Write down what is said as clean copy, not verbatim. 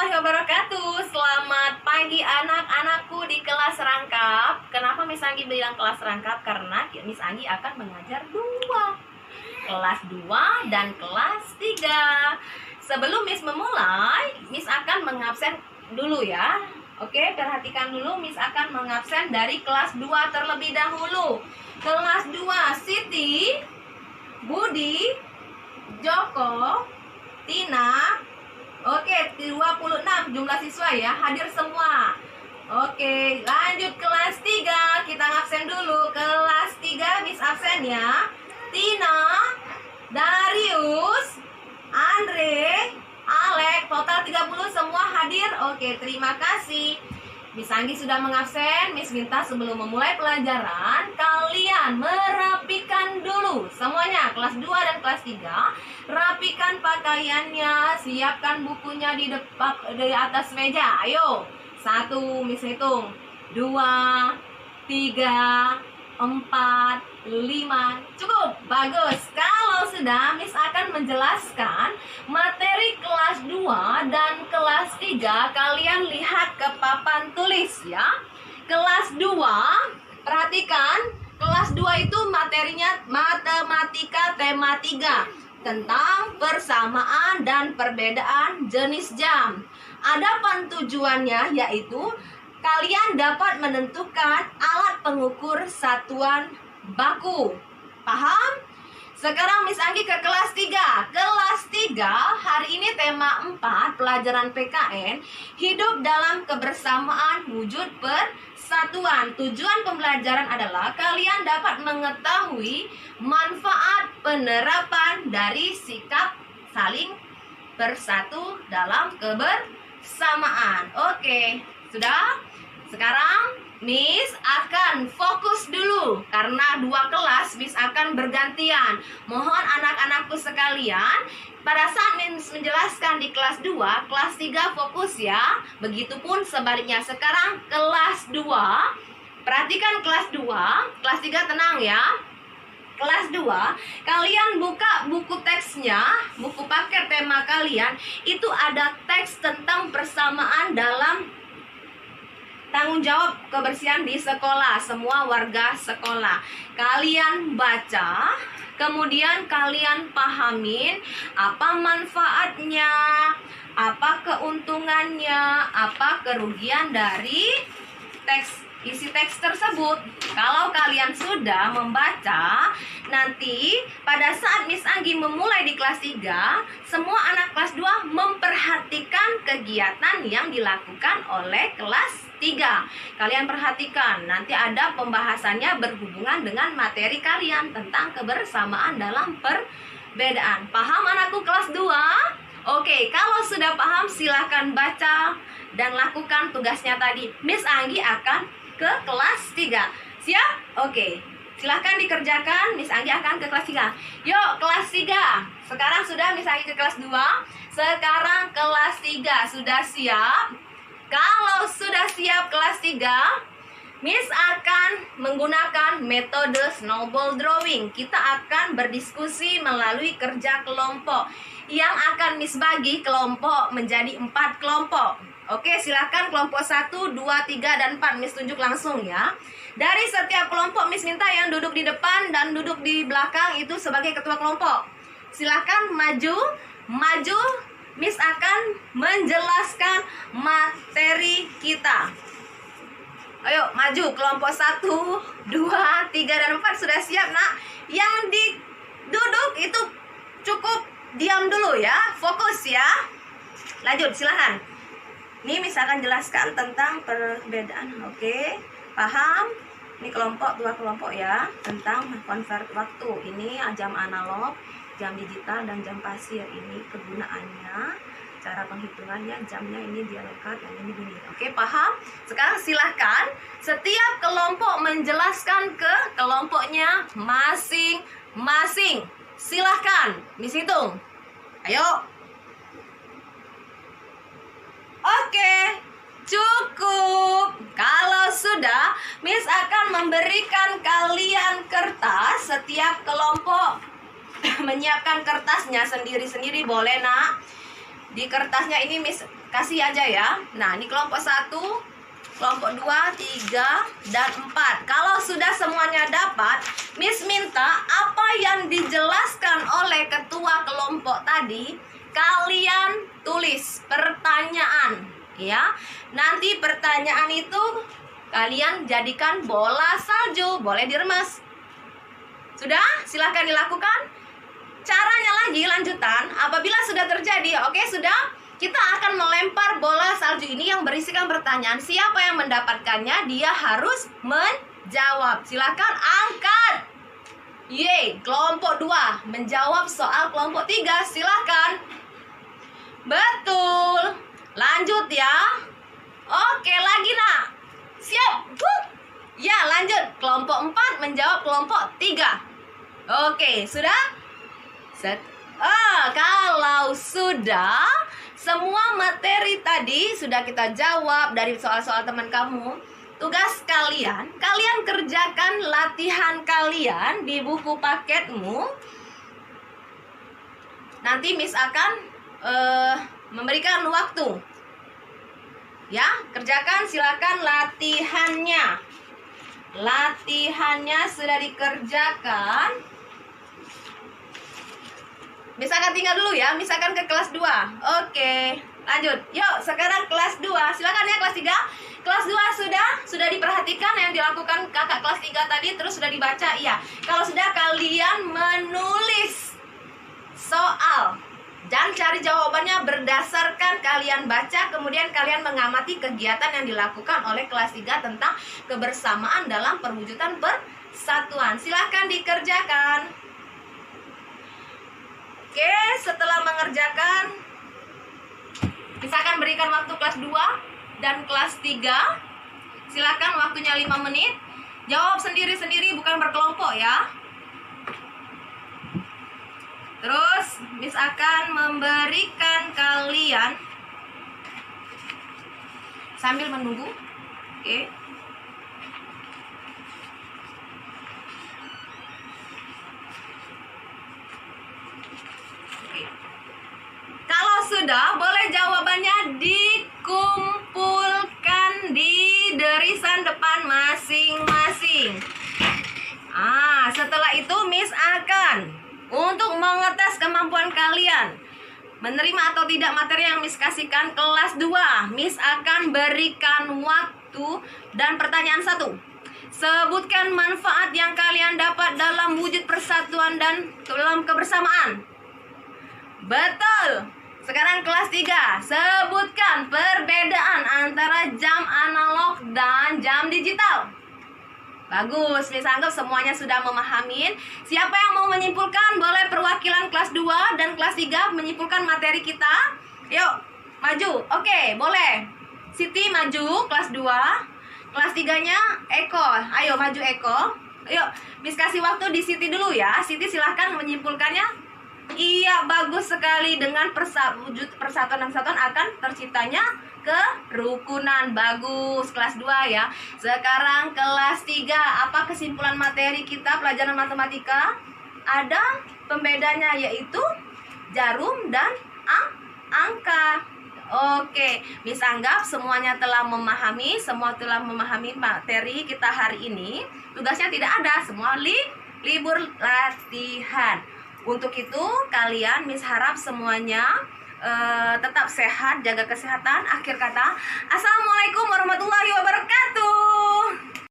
warahmatullahi wabarakatuh. Selamat pagi anak-anakku di kelas rangkap. Kenapa Miss Anggi bilang kelas rangkap? Karena Miss Anggi akan mengajar kelas 2 dan kelas 3. Sebelum Miss memulai, Miss akan mengabsen dulu ya. Oke, perhatikan dulu, Miss akan mengabsen dari kelas 2 terlebih dahulu. Kelas 2, Siti, Budi, Joko, Tina. Oke, 26 jumlah siswa ya, hadir semua. Oke, lanjut kelas 3. Kita ngabsen dulu. Kelas 3 Miss absen ya. Tina, Darius, Andre, Alek, total 30 semua hadir. Oke, terima kasih. Miss Anggi sudah mengabsen. Miss minta sebelum memulai pelajaran kalian merapikan dulu semuanya, kelas 2 dan kelas 3. Rapikan pakaiannya, siapkan bukunya di atas meja. Ayo, 1 Miss hitung, 2, 3, 4, 5. Cukup, bagus. Kalau sudah, Miss akan menjelaskan materi kelas 2 dan kelas 3. Kalian lihat ke papan tulis ya. Kelas 2, perhatikan, kelas 2 itu materinya matematika tema 3 tentang persamaan dan perbedaan jenis jam. Adapun tujuannya yaitu kalian dapat menentukan alat pengukur satuan baku. Paham? Sekarang Miss Anggi ke kelas 3. Kelas 3 hari ini tema 4 pelajaran PKN, hidup dalam kebersamaan wujud persatuan. Tujuan pembelajaran adalah kalian dapat mengetahui manfaat penerapan dari sikap saling bersatu dalam kebersamaan. Oke, sudah? Sekarang Miss akan fokus dulu karena 2 kelas Miss akan bergantian. Mohon anak-anakku sekalian, pada saat Miss menjelaskan di kelas 2, kelas 3 fokus ya. Begitupun sebaliknya. Sekarang kelas 2, perhatikan kelas 2, kelas 3 tenang ya. Kelas 2, kalian buka buku teksnya, buku paket tema kalian. Itu ada teks tentang persamaan dalam tanggung jawab kebersihan di sekolah, semua warga sekolah. Kalian baca, kemudian kalian pahamin apa manfaatnya, apa keuntungannya, apa kerugian dari isi teks tersebut. Kalau kalian sudah membaca, nanti pada saat Miss Anggi memulai di kelas 3, semua anak kelas 2 memperhatikan kegiatan yang dilakukan oleh kelas 3. Kalian perhatikan, nanti ada pembahasannya berhubungan dengan materi kalian tentang kebersamaan dalam perbedaan. Paham anakku kelas 2? Oke, kalau sudah paham silahkan baca dan lakukan tugasnya tadi. Miss Anggi akan ke kelas 3. Siap? Oke, silahkan dikerjakan. Miss Anggi akan ke kelas 3. Yuk, kelas 3. Sekarang sudah Miss Anggi ke kelas 2. Sekarang kelas 3 sudah siap? Kalau sudah siap kelas 3, Miss akan menggunakan metode snowball drawing. Kita akan berdiskusi melalui kerja kelompok yang akan Miss bagi kelompok menjadi 4 kelompok. Oke, silakan kelompok 1, 2, 3, dan 4. Miss tunjuk langsung ya. Dari setiap kelompok Miss minta yang duduk di depan dan duduk di belakang itu sebagai ketua kelompok. Silakan maju. Miss akan menjelaskan materi kita. Ayo maju, kelompok 1, 2, 3, dan 4 sudah siap nak. Yang duduk itu cukup diam dulu ya, fokus ya. Lanjut, silahkan. Ini Miss akan jelaskan tentang perbedaan. Oke, paham? Ini kelompok, 2 kelompok ya, tentang konvert waktu. Ini jam analog, jam digital, dan jam pasir. Ini kegunaannya, cara penghitungannya, jamnya ini dia lekat, yang ini gini. Oke, paham? Sekarang silahkan setiap kelompok menjelaskan ke kelompoknya masing-masing. Silahkan, Miss hitung. Ayo. Oke, cukup. Kalau sudah, Miss akan memberikan kalian kertas. Setiap kelompok menyiapkan kertasnya sendiri-sendiri boleh nak. Di kertasnya ini Miss kasih aja ya. Nah, ini kelompok 1, kelompok 2, 3, dan 4. Kalau sudah semuanya dapat, Miss minta apa yang dijelaskan oleh ketua kelompok tadi, kalian tulis pertanyaan ya. Nanti pertanyaan itu kalian jadikan bola salju, boleh diremes. Sudah? Silahkan dilakukan. Caranya lagi lanjutan, apabila sudah terjadi, oke sudah, kita akan melempar bola salju ini yang berisikan pertanyaan. Siapa yang mendapatkannya, dia harus menjawab. Silakan angkat. Yeay, kelompok 2 menjawab soal kelompok 3. Silakan. Betul. Lanjut ya. Oke, lagi nak. Siap. Ya, lanjut. Kelompok 4 menjawab kelompok 3. Oke, sudah? Kalau sudah, semua materi tadi sudah kita jawab dari soal-soal teman kamu. Tugas kalian kerjakan latihan kalian di buku paketmu. Nanti Miss akan memberikan waktu. Ya, kerjakan, silakan latihannya. Latihannya sudah dikerjakan. Misalkan tinggal dulu ya, misalkan ke kelas 2. Oke, lanjut. Yuk, sekarang kelas 2. Silakan ya kelas 3. Kelas 2 sudah diperhatikan yang dilakukan kakak kelas 3 tadi, terus sudah dibaca. Iya. Kalau sudah, kalian menulis soal dan cari jawabannya berdasarkan kalian baca, kemudian kalian mengamati kegiatan yang dilakukan oleh kelas 3 tentang kebersamaan dalam perwujudan persatuan. Silakan dikerjakan. Oke, setelah mengerjakan, misalkan berikan waktu kelas 2 dan kelas 3. Silakan, waktunya 5 menit. Jawab sendiri-sendiri, bukan berkelompok ya. Terus, Miss akan memberikan kalian sambil menunggu. Oke. Kalau sudah, boleh jawabannya dikumpulkan di barisan depan masing-masing. Setelah itu Miss akan untuk mengetes kemampuan kalian menerima atau tidak materi yang Miss kasihkan kelas 2. Miss akan berikan waktu dan pertanyaan 1. Sebutkan manfaat yang kalian dapat dalam wujud persatuan dan dalam kebersamaan. Betul. Sekarang kelas 3. Sebutkan perbedaan antara jam analog dan jam digital. Bagus, Miss anggap semuanya sudah memahami. Siapa yang mau menyimpulkan? Boleh perwakilan kelas 2 dan kelas 3 menyimpulkan materi kita. Yuk, maju. Oke, boleh. Siti maju, kelas 2. Kelas 3-nya Eko. Ayo, maju Eko. Yuk, Miss kasih waktu di Siti dulu ya. Siti silahkan menyimpulkannya. Iya, bagus sekali. Dengan wujud persatuan dan kesatuan akan terciptanya kerukunan. Bagus, kelas 2 ya. Sekarang kelas 3. Apa kesimpulan materi kita pelajaran matematika? Ada pembedanya, yaitu jarum dan angka. Oke, Miss anggap semuanya telah memahami. Semua telah memahami materi kita hari ini. Tugasnya tidak ada, semua libur latihan. Untuk itu kalian Miss harap semuanya tetap sehat, jaga kesehatan. Akhir kata, assalamualaikum.